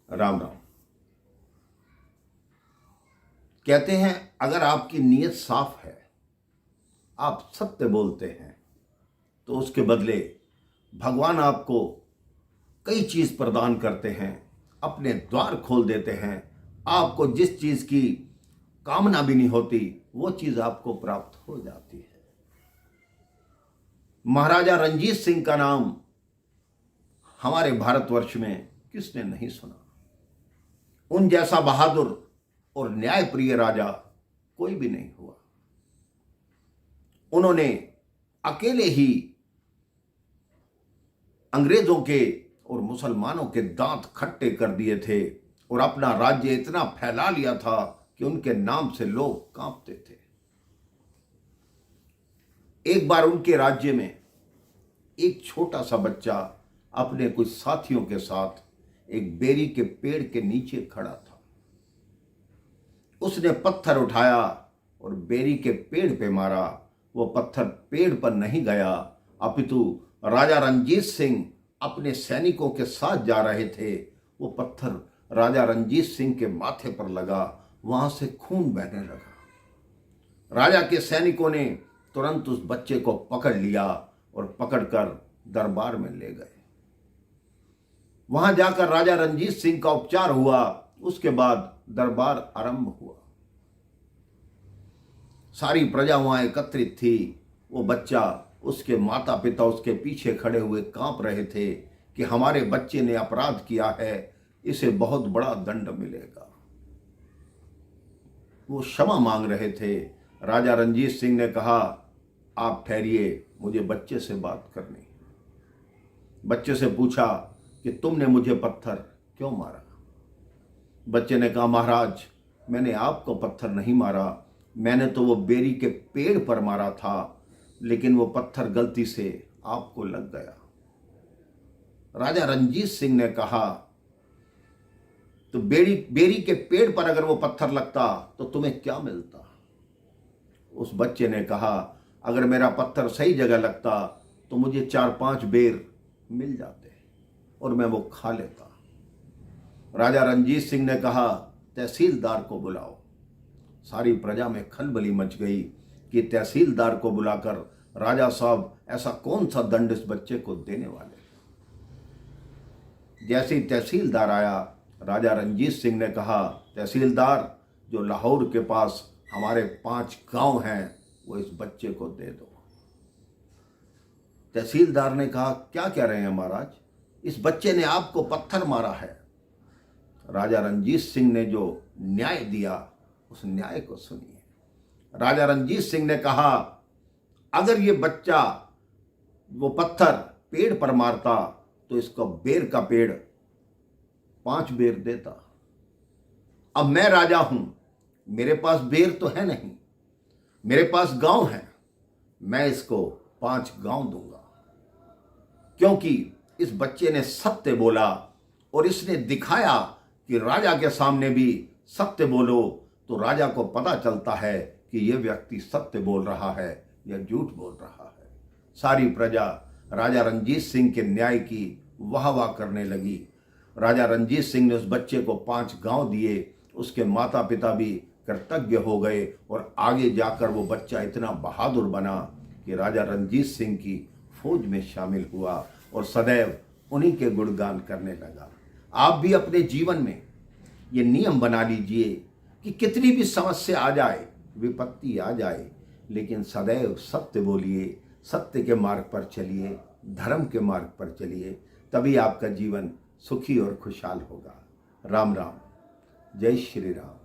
राम राम। कहते हैं अगर आपकी नीयत साफ है, आप सत्य बोलते हैं, तो उसके बदले भगवान आपको कई चीज प्रदान करते हैं, अपने द्वार खोल देते हैं। आपको जिस चीज की कामना भी नहीं होती वो चीज आपको प्राप्त हो जाती है। महाराजा रंजीत सिंह का नाम हमारे भारतवर्ष में किसने नहीं सुना। उन जैसा बहादुर और न्यायप्रिय राजा कोई भी नहीं हुआ। उन्होंने अकेले ही अंग्रेजों के और मुसलमानों के दांत खट्टे कर दिए थे और अपना राज्य इतना फैला लिया था कि उनके नाम से लोग कांपते थे। एक बार उनके राज्य में एक छोटा सा बच्चा अपने कुछ साथियों के साथ एक बेरी के पेड़ के नीचे खड़ा था। उसने पत्थर उठाया और बेरी के पेड़ पे मारा। वो पत्थर पेड़ पर नहीं गया, अपितु राजा रंजीत सिंह अपने सैनिकों के साथ जा रहे थे। वो पत्थर राजा रंजीत सिंह के माथे पर लगा, वहां से खून बहने लगा। राजा के सैनिकों ने तुरंत उस बच्चे को पकड़ लिया और पकड़कर दरबार में ले गए। वहां जाकर राजा रंजीत सिंह का उपचार हुआ। उसके बाद दरबार आरंभ हुआ। सारी प्रजा वहां एकत्रित थी। वो बच्चा, उसके माता पिता उसके पीछे खड़े हुए कांप रहे थे कि हमारे बच्चे ने अपराध किया है, इसे बहुत बड़ा दंड मिलेगा। वो क्षमा मांग रहे थे। राजा रंजीत सिंह ने कहा, आप ठहरिए, मुझे बच्चे से बात करनी है। बच्चे से पूछा कि तुमने मुझे पत्थर क्यों मारा। बच्चे ने कहा, महाराज, मैंने आपको पत्थर नहीं मारा, मैंने तो वो बेरी के पेड़ पर मारा था, लेकिन वो पत्थर गलती से आपको लग गया। राजा रंजीत सिंह ने कहा, तो बेरी के पेड़ पर अगर वो पत्थर लगता तो तुम्हें क्या मिलता। उस बच्चे ने कहा, अगर मेरा पत्थर सही जगह लगता तो मुझे 4-5 बेर मिल जाते और मैं वो खा लेता। राजा रंजीत सिंह ने कहा, तहसीलदार को बुलाओ। सारी प्रजा में खलबली मच गई कि तहसीलदार को बुलाकर राजा साहब ऐसा कौन सा दंड इस बच्चे को देने वाले। जैसे ही तहसीलदार आया, राजा रंजीत सिंह ने कहा, तहसीलदार, जो लाहौर के पास हमारे 5 गांव हैं वो इस बच्चे को दे दो। तहसीलदार ने कहा, क्या कह रहे हैं महाराज, इस बच्चे ने आपको पत्थर मारा है। राजा रंजीत सिंह ने जो न्याय दिया उस न्याय को सुनिए। राजा रंजीत सिंह ने कहा, अगर ये बच्चा वो पत्थर पेड़ पर मारता तो इसको बेर का पेड़ 5 बेर देता। अब मैं राजा हूं, मेरे पास बेर तो है नहीं, मेरे पास गांव है, मैं इसको 5 गांव दूंगा, क्योंकि इस बच्चे ने सत्य बोला और इसने दिखाया कि राजा के सामने भी सत्य बोलो तो राजा को पता चलता है कि यह व्यक्ति सत्य बोल रहा है या झूठ बोल रहा है। सारी प्रजा राजा रंजीत सिंह के न्याय की वाह वाह करने लगी। राजा रंजीत सिंह ने उस बच्चे को 5 गांव दिए। उसके माता पिता भी कृतज्ञ हो गए और आगे जाकर वो बच्चा इतना बहादुर बना कि राजा रंजीत सिंह की फौज में शामिल हुआ और सदैव उन्हीं के गुणगान करने लगा। आप भी अपने जीवन में ये नियम बना लीजिए कि कितनी भी समस्या आ जाए, विपत्ति आ जाए, लेकिन सदैव सत्य बोलिए, सत्य के मार्ग पर चलिए, धर्म के मार्ग पर चलिए, तभी आपका जीवन सुखी और खुशहाल होगा। राम राम, जय श्री राम।